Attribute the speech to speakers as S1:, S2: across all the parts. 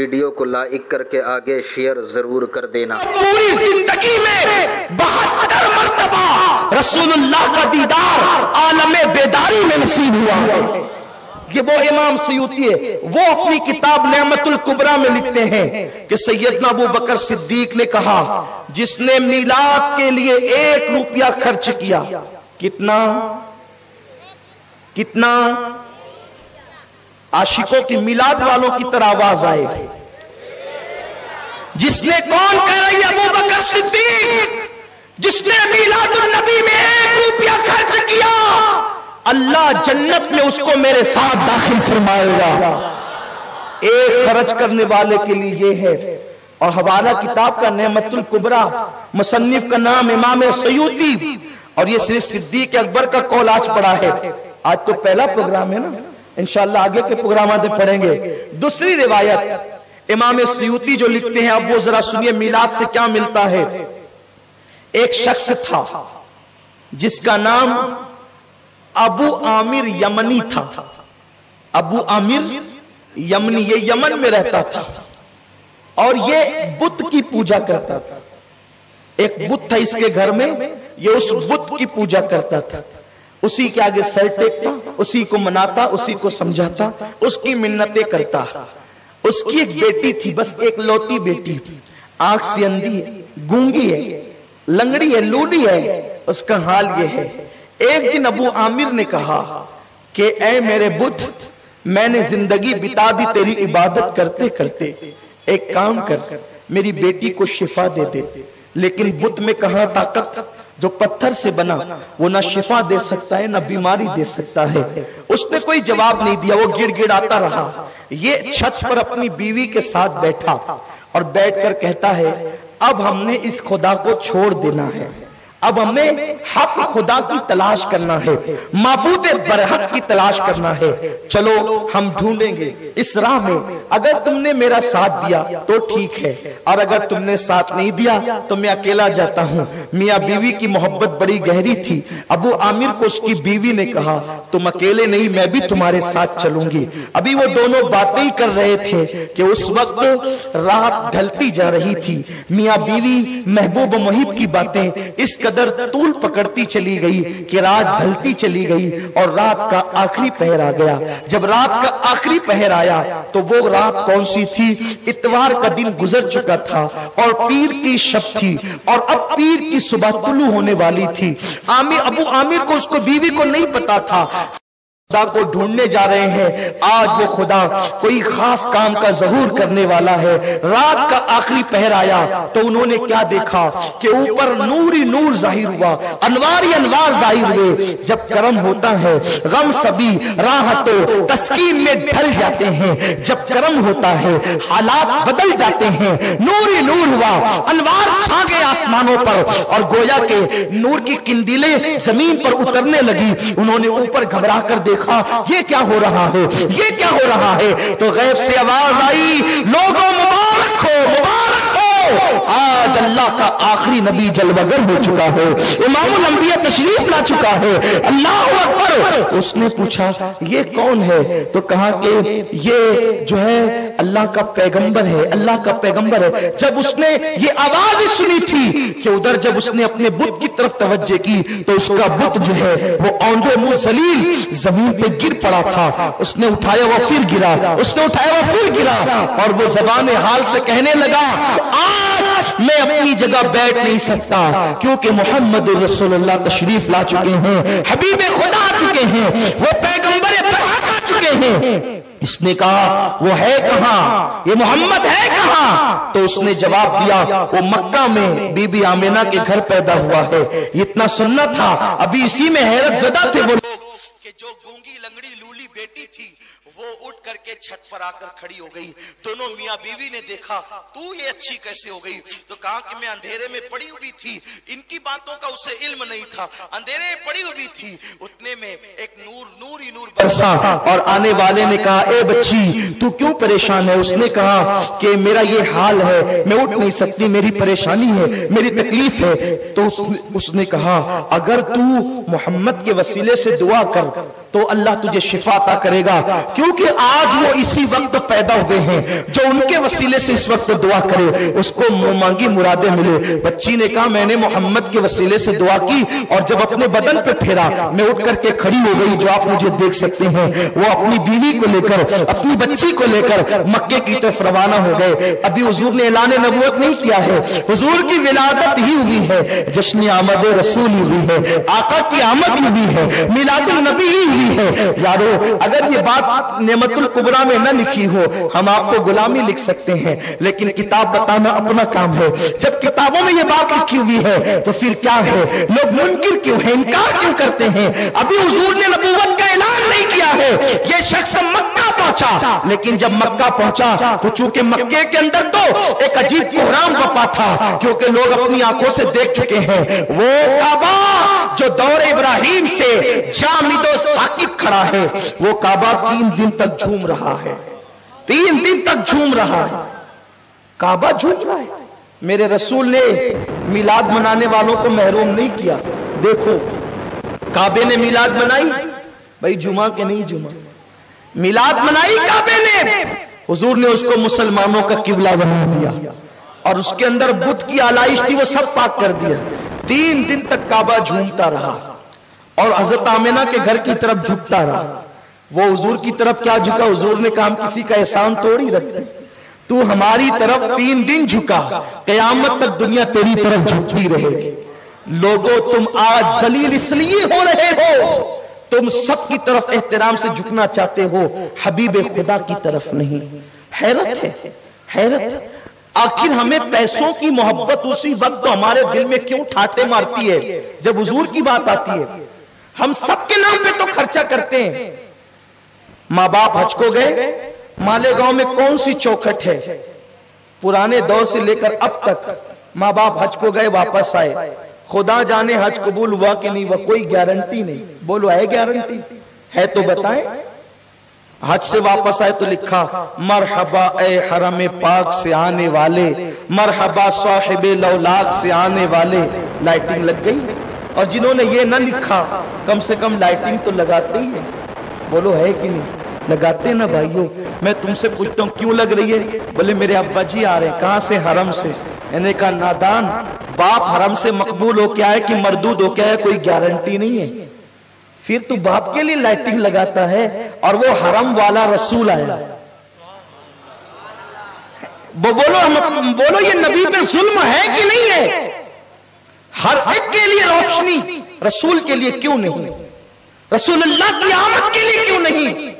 S1: Video کو like کر کے آگے شیئر ضرور کر دینا۔
S2: پوری زندگی میں 72 مرتبہ رسول اللہ کا دیدار عالم بیداری میں نصیب ہوا ہے۔ یہ وہ امام سیوطی ہے، وہ اپنی کتاب نعمت الکبریٰ میں لکھتے ہیں کہ سیدنا ابو بکر صدیق نے کہا جس نے میلاد کے لیے 1 روپیہ خرچ کیا، کتنا عاشقوں کی میلاد والوں کی طرح آواز آئے، جس نے کون کہہ رہی ہے؟ ابو بکر صدیق، جس نے میلاد النبی میں 1 روپیہ خرچ کیا، اللہ جنت میں اس کو میرے ساتھ داخل فرمائے گا۔ ایک خرچ کرنے والے کے لیے یہ ہے، اور حوالہ کتاب کا نعمت الکبریٰ، مصنف کا نام امام سیوطی، اور یہ صرف صدیق اکبر کا قول آج پڑھا ہے۔ آج تو پہلا پروگرام ہے نا، انشاءاللہ آگے کے پروگرامات میں پڑھیں گے۔ دوسری روایت امام سیوطی جو لکھتے ہیں، اب وہ ذرا سنیے میلاد سے کیا ملتا ہے۔ ایک شخص تھا جس کا نام ابو عامر یمنی تھا، ابو عامر یمنی، یہ یمن میں رہتا تھا اور یہ بت کی پوجا کرتا تھا۔ ایک بت تھا اس کے گھر میں، یہ اس بت کی پوجا کرتا تھا، اسی کے آگے سر ٹیکتا، اسی کو مناتا، اسی کو سمجھاتا، اس کی منتیں کرتا۔ اس کی ایک بیٹی تھی، بس ایک لوتی بیٹی، آنکھ سے اندھی ہے، گونگی ہے، لنگڑی ہے، لوڈی ہے، اس کا حال یہ ہے۔ ایک دن ابو عامر نے کہا کہ اے میرے بت، میں نے زندگی بتا دی تیری عبادت کرتے کرتے، ایک کام کر، میری بیٹی کو شفا دے دے۔ لیکن بت میں کہاں طاقت، جو پتھر سے بنا وہ نہ شفا دے سکتا ہے نہ بیماری دے سکتا ہے۔ اس نے کوئی جواب نہیں دیا، وہ گڑ گڑاتا رہا۔ یہ چھت پر اپنی بیوی کے ساتھ بیٹھا اور بیٹھ کر کہتا ہے اب ہم نے اس خدا کو چھوڑ دینا ہے، اب ہمیں حق خدا کی تلاش کرنا ہے، معبود برحق کی تلاش کرنا ہے، چلو ہم ڈھونڈیں گے اس راہ میں، اگر تم نے میرا ساتھ دیا تو ٹھیک ہے، اور اگر تم نے ساتھ نہیں دیا تو میں اکیلا جاتا ہوں۔ میاں بیوی کی محبت بڑی گہری تھی۔ ابو عامر کو اس کی بیوی نے کہا تم اکیلے نہیں، میں بھی تمہارے ساتھ چلوں گی۔ ابھی وہ دونوں باتیں ہی کر رہے تھے کہ اس وقت رات ڈھلتی جا رہی تھی۔ میاں بیوی محبوب و محب کی باتیں اس قدر طول پکڑتی چلی گئی کہ رات ڈھلتی چلی گئی اور رات کا آخری پہر آ گیا۔ جب رات کا آخری پہر آیا تو وہ رات کون سی تھی؟ اتوار کا دن گزر چکا تھا اور پیر کی شب تھی، اور اب پیر کی صبح طلوع ہونے والی تھی۔ ابو عامر کو، اس کو بیوی کو نہیں پتا تھا خدا کو ڈھونڈنے جا رہے ہیں، آج وہ خدا کوئی خاص کام کا ظہور کرنے والا ہے۔ رات کا آخری پہر آیا تو انہوں نے کیا دیکھا کہ اوپر نور ہی نور ظاہر ہوا، انوار ہی انوار ظاہر ہوئے۔ جب کرم ہوتا ہے غم سبھی راحتوں تسکین میں ڈھل جاتے ہیں، جب کرم ہوتا ہے حالات بدل جاتے ہیں۔ نور ہی نور ہوا، انوار چھا گئے آسمانوں پر، اور گویا کہ نور کی قندیلیں زمین پر اترنے لگی۔ انہوں نے اوپر گھبرا کر دیکھا یہ کیا ہو رہا ہے، یہ کیا ہو رہا ہے، تو غیب سے آواز آئی لوگوں مبارک ہو، مبارک ہو، آج اللہ کا آخری نبی جلوگر ہو چکا ہے، امام الانبیاء تشریف لا چکا ہے، اللہ اکبر۔ اس نے پوچھا یہ کون ہے؟ تو کہا کہ یہ جو ہے اللہ کا پیغمبر ہے، اللہ کا پیغمبر ہے۔ جب اس نے یہ آواز سنی تھی کہ ادھر جب اس نے اپنے بت کی طرف توجہ کی تو اس کا بت جو ہے وہ اوندے منہ ذلیل زمین پہ گر پڑا تھا۔ اس نے اٹھایا وہ پھر گرا، اس نے اٹھایا وہ پھر گرا، اور وہ زبان حال سے کہنے لگا آج میں اپنی جگہ بیٹھ نہیں سکتا کیونکہ محمد رسول اللہ تشریف لا چکے ہیں، حبیب خدا آ چکے ہیں، وہ پیغمبر برحق آ چکے ہیں۔ اس نے کہا وہ ہے کہاں، یہ محمد ہے کہاں؟ تو اس نے جواب دیا وہ مکہ میں بی بی آمینہ کے گھر پیدا ہوا ہے۔ اتنا سننا تھا، ابھی اسی میں حیرت زدہ تھے وہ لوگ کہ جو گونگی لنگڑی لولی بیٹی تھی وہ اٹھ کر کے چھت پر آ کر کھڑی ہو گئی۔ دونوں میاں بیوی نے دیکھا تو یہ اچھی کیسے ہو گئی؟ تو کہا کہ میں اندھیرے میں پڑی ہوئی تھی، ان کی باتوں کا اسے علم نہیں تھا، اندھیرے میں پڑی ہوئی تھی، اتنے میں ایک نور نور ہی نور برسا، اور آنے والے نے کہا اے بچی تو کیوں پریشان ہے؟ اس نے کہا کہ میرا یہ حال ہے، میں اٹھ نہیں سکتی، میری پریشانی ہے، میری تکلیف ہے۔ تو اس نے کہا اگر تو محمد کے وسیلے سے دعا کر تو اللہ تجھے شفا عطا کرے گا، کیوں کیونکہ آج وہ اسی وقت پیدا ہوئے ہیں جو ان کے وسیلے سے اس وقت دعا کرے اس کو مانگی مرادیں ملے۔ بچی نے کہا میں نے محمد کے وسیلے سے دعا کی، اور جب اپنے بدن پہ پھیرا میں اٹھ کر کے کھڑی ہو گئی، جو آپ مجھے دیکھ سکتے ہیں۔ وہ اپنی بیوی کو لے کر، اپنی بچی کو لے کر مکے کی طرف روانہ ہو گئے۔ ابھی حضور نے اعلان نبوت نہیں کیا ہے، حضور کی ولادت ہی ہوئی ہے، جشن آمد رسول ہی ہوئی ہے، آقا کی آمد ہی ہوئی ہے، میلاد النبی ہی ہوئی ہے۔ یارو اگر یہ بات نعمت الکبریٰ میں نہ لکھی ہو، ہم آپ کو غلامی لکھ سکتے ہیں، لیکن کتاب بتانا اپنا کام ہے۔ جب کتابوں میں یہ بات لکھی ہوئی ہے تو پھر کیا ہے؟ لوگ منکر کیوں ہیں، انکار کیوں کرتے ہیں؟ ابھی حضور نے نبوت کا اعلان نہیں کیا ہے، یہ شخص مکہ پہنچا، لیکن جب مکہ پہنچا تو چونکہ مکے کے اندر تو ایک عجیب بحران بپا تھا، کیونکہ لوگ اپنی آنکھوں سے دیکھ چکے ہیں وہ کعبہ جو دور ابراہیم سے جامد و ساکت کھڑا ہے، وہ کعبہ 3 دن تک جھوم رہا ہے، 3 دن تک جھوم رہا ہے، کعبہ جھوم رہا ہے۔ میرے رسول نے میلاد منانے والوں کو محروم نہیں کیا۔ دیکھو کعبے نے میلاد منائی، بھائی جمعہ کے نہیں جمعہ، میلاد منائی کعبے نے، حضور نے اس کو مسلمانوں کا قبلہ بنا دیا، اور اس کے اندر بت کی آلائش تھی وہ سب پاک کر دیا۔ 3 دن تک کعبہ جھومتا رہا اور حضرت آمنہ کے گھر کی طرف جھکتا رہا۔ وہ حضور کی طرف کیا جھکا؟ حضور نے کہا ہم کسی کا احسان توڑی رکھتے، تو ہماری طرف 3 دن جھکا، قیامت تک دنیا تیری طرف جھکتی رہے گی۔ لوگوں تم آج ذلیل اس لیے ہو رہے ہو، تم سب کی طرف احترام سے جھکنا چاہتے ہو، حبیب خدا کی طرف نہیں۔ حیرت ہے، حیرت۔ آخر ہمیں پیسوں کی محبت اسی وقت تو ہمارے دل میں کیوں ٹھاٹے مارتی ہے جب حضور کی بات آتی ہے؟ ہم سب کے نام پہ تو خرچہ کرتے ہیں۔ ماں باپ حج کو گئے، مالیگاؤں میں کون سی چوکھٹ ہے؟ پرانے دور سے لے کر اب تک ماں باپ حج کو گئے واپس آئے، خدا جانے حج قبول ہوا کہ نہیں، وہ کوئی گارنٹی نہیں۔ بولو ہے گارنٹی؟ ہے تو بتائیں۔ حج سے واپس آئے تو لکھا مرحبا اے حرم پاک سے آنے والے، مرحبا صاحب لولاک سے آنے والے۔ لائٹنگ لگ گئی، اور جنہوں نے یہ نہ لکھا کم سے کم لائٹنگ تو لگاتے ہی ہیں۔ بولو ہے کہ نہیں؟ لگاتے نا بھائیوں۔ میں تم سے پوچھتا ہوں کیوں لگ رہی ہے؟ بولے میرے ابا جی آ رہے ہیں۔ کہاں سے؟ حرم سے۔ میں نے کہا نادان، باپ حرم سے مقبول ہو کے آئے کہ مردود ہو کے آئے کوئی گارنٹی نہیں ہے، پھر تو باپ کے لیے لائٹنگ لگاتا ہے، اور وہ حرم والا رسول آیا۔ بولو یہ نبی پہ ظلم ہے کہ نہیں ہے؟ ہر ایک کے لیے روشنی، رسول کے لیے کیوں نہیں؟ رسول اللہ کی آمد کے لیے کیوں نہیں؟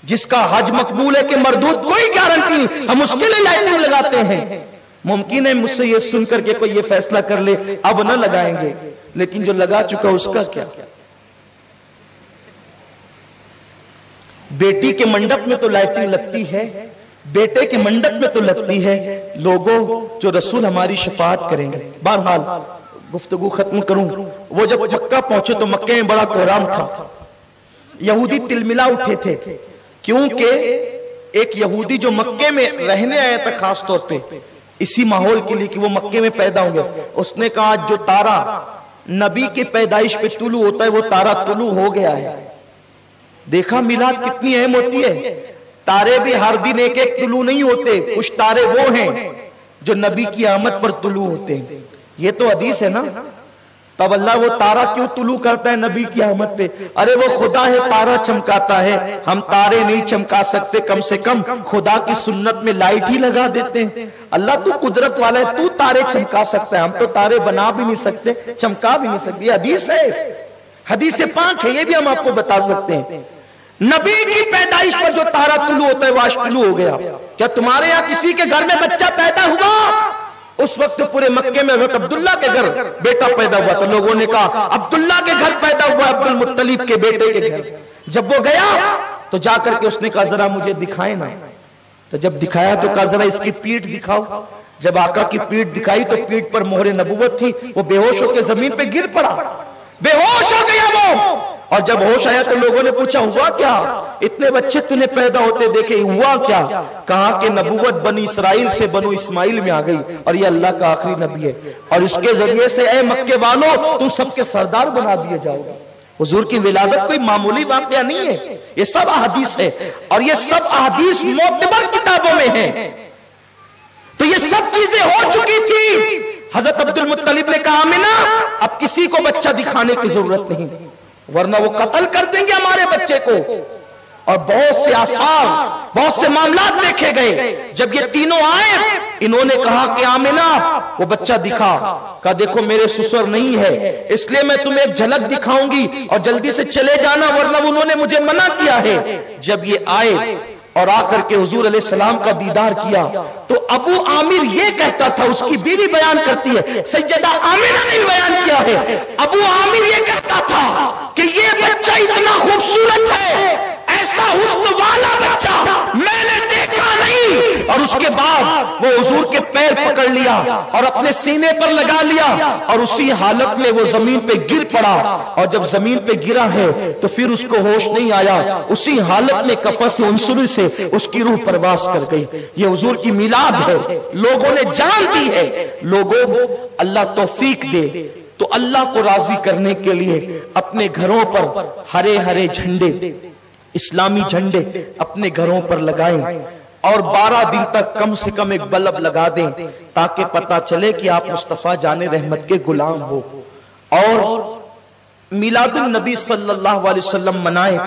S2: جس کا حج مقبول ہے کہ مردود کوئی گارنٹی نہیں، ہم اس کے لیے لائٹنگ لگاتے ہیں۔ ممکن ہے مجھ سے یہ سن کر کے کوئی یہ فیصلہ کر لے اب نہ لگائیں گے، لیکن جو لگا چکا اس کا کیا؟ بیٹی کے منڈپ میں تو لائٹنگ لگتی ہے، بیٹے کے منڈپ میں تو لگتی ہے، لوگوں جو رسول ہماری شفاعت کریں گے۔ بہرحال گفتگو ختم کروں۔ وہ جب مکہ پہنچے تو مکہ میں بڑا کوہرام تھا، یہودی تلملا اٹھے تھے، کیونکہ ایک یہودی جو مکے میں رہنے آیا تھا خاص طور پہ اسی ماحول کے لیے کہ وہ مکے میں پیدا ہوں گے، اس نے کہا جو تارا نبی کی پیدائش پہ طلوع ہوتا ہے وہ تارا طلوع ہو گیا ہے۔ دیکھا میلاد کتنی اہم ہوتی ہے۔ تارے بھی ہر دن ایک ایک طلوع نہیں ہوتے، کچھ تارے وہ ہیں جو نبی کی آمد پر طلوع ہوتے ہیں۔ یہ تو حدیث ہے نا۔ تب اللہ وہ تارا کیوں طلوع کرتا ہے نبی کی آمد پہ؟ ارے وہ خدا ہے، تارا چمکاتا ہے، ہم تارے نہیں چمکا سکتے، کم سے کم خدا کی سنت میں لائٹ ہی لگا دیتے ہیں۔ اللہ تو قدرت والا ہے، تو تارے چمکا سکتا ہے، ہم تو تارے بنا بھی نہیں سکتے، چمکا بھی نہیں سکتے۔ یہ حدیث ہے، حدیث پاک ہے، یہ بھی ہم آپ کو بتا سکتے ہیں۔ نبی کی پیدائش پر جو تارا طلوع ہوتا ہے وہ آج طلوع ہو گیا۔ کیا تمہارے یہاں کسی کے گھر میں بچہ پیدا ہوا؟ اس وقت پورے مکے میں حضرت عبداللہ کے گھر بیٹا پیدا ہوا تھا، لوگوں نے کہا عبداللہ کے گھر پیدا ہوا عبد المطلب کے بیٹے کے گھر۔ جب وہ گیا تو جا کر کے اس نے کہا ذرا مجھے دکھائے نا، تو جب دکھایا تو کہا ذرا اس کی پیٹھ دکھاؤ۔ جب آقا کی پیٹھ دکھائی تو پیٹھ پر مہر نبوت تھی، وہ بے ہوش ہو کے زمین پہ گر پڑا، بے ہوش ہو گیا وہ۔ اور جب ہوش آیا تو لوگوں نے پوچھا ہوا کیا؟ اتنے بچے تُنے پیدا ہوتے دیکھے، ہوا کیا؟ کہا کہ نبوت بنی اسرائیل سے بنو اسماعیل میں آ گئی، اور یہ اللہ کا آخری نبی ہے، اور اس کے ذریعے سے اے مکے والوں تم سب کے سردار بنا دیے جاؤ گے۔ حضور کی ولادت کوئی معمولی واقعہ نہیں ہے، یہ سب احادیث ہے، اور یہ سب احادیث معتبر کتابوں میں ہیں۔ تو یہ سب چیزیں ہو چکی تھی۔ حضرت عبد المطلب نے کہا آمنہ اب کسی کو بچہ دکھانے کی ضرورت نہیں، ورنہ وہ قتل کر دیں گے ہمارے بچے کو۔ اور بہت سے آثار، بہت سے معاملات دیکھے گئے۔ جب یہ تینوں آئے، انہوں نے کہا کہ آمنہ وہ بچہ دکھا، کہا دیکھو میرے سسر نہیں ہے، اس لیے میں تمہیں ایک جھلک دکھاؤں گی اور جلدی سے چلے جانا، ورنہ انہوں نے مجھے منع کیا ہے۔ جب یہ آئے اور آ کر کے حضور علیہ السلام کا دیدار کیا تو ابو عامر یہ کہتا تھا، اس کی بیوی بیان کرتی ہے، سیدہ آمنہ نے بیان کیا ہے، ابو عامر یہ کہتا تھا کہ یہ بچہ اتنا خوبصورت ہے، ایسا حسن والا بچہ میں نے دیکھا نہیں۔ اور اس کے بعد وہ حضور کے پیر پکڑ لیا اور اپنے سینے پر لگا لیا، اور اسی حالت میں وہ زمین پہ گر پڑا، اور جب زمین پہ گرا ہے تو پھر اس کو ہوش نہیں آیا، اسی حالت میں کفس عنصری سے اس کی روح پرواز کر گئی۔ یہ حضور کی میلاد ہے، لوگوں نے جان دی ہے۔ لوگوں اللہ توفیق دے تو اللہ کو راضی کرنے کے لیے اپنے گھروں پر ہرے ہرے جھنڈے، اسلامی جھنڈے اپنے گھروں پر لگائیں، اور 12 دن تک کم سے کم ایک بلب لگا دیں تاکہ پتہ چلے کہ آپ مصطفیٰ جان رحمت کے غلام ہو۔ اور میلاد النبی صلی اللہ علیہ وسلم منائیں،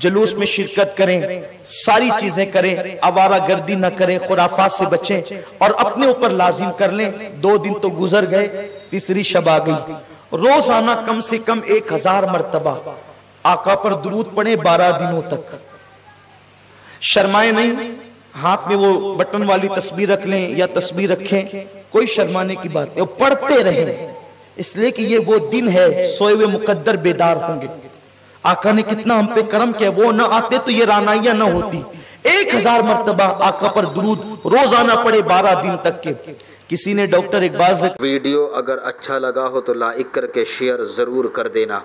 S2: جلوس میں شرکت کریں، ساری چیزیں کریں، آوارہ گردی نہ کریں، خرافات سے بچیں، اور اپنے اوپر لازم کر لیں۔ 2 دن تو گزر گئے، تیسری شب آ گئی، روزانہ کم سے کم 1000 مرتبہ آقا پر درود پڑھیں 12 دنوں تک۔ شرمائیں نہیں، ہاتھ میں وہ بٹن والی تسبیح رکھ لیں یا تسبیح رکھیں، کوئی شرمانے کی بات نہیں، پڑھتے رہیں، اس لیے کہ یہ وہ دن ہے سوئے ہوئے مقدر بیدار ہوں گے۔ آقا نے کتنا ہم پہ کرم کیا، وہ نہ آتے تو یہ رانائیاں نہ ہوتی۔ 1000 مرتبہ آقا پر درود روزانہ پڑھے 12 دن تک کے۔ کسی نے ڈاکٹر اقبال سے
S1: ویڈیو اگر اچھا لگا ہو تو لائک کر کے شیئر ضرور کر دینا۔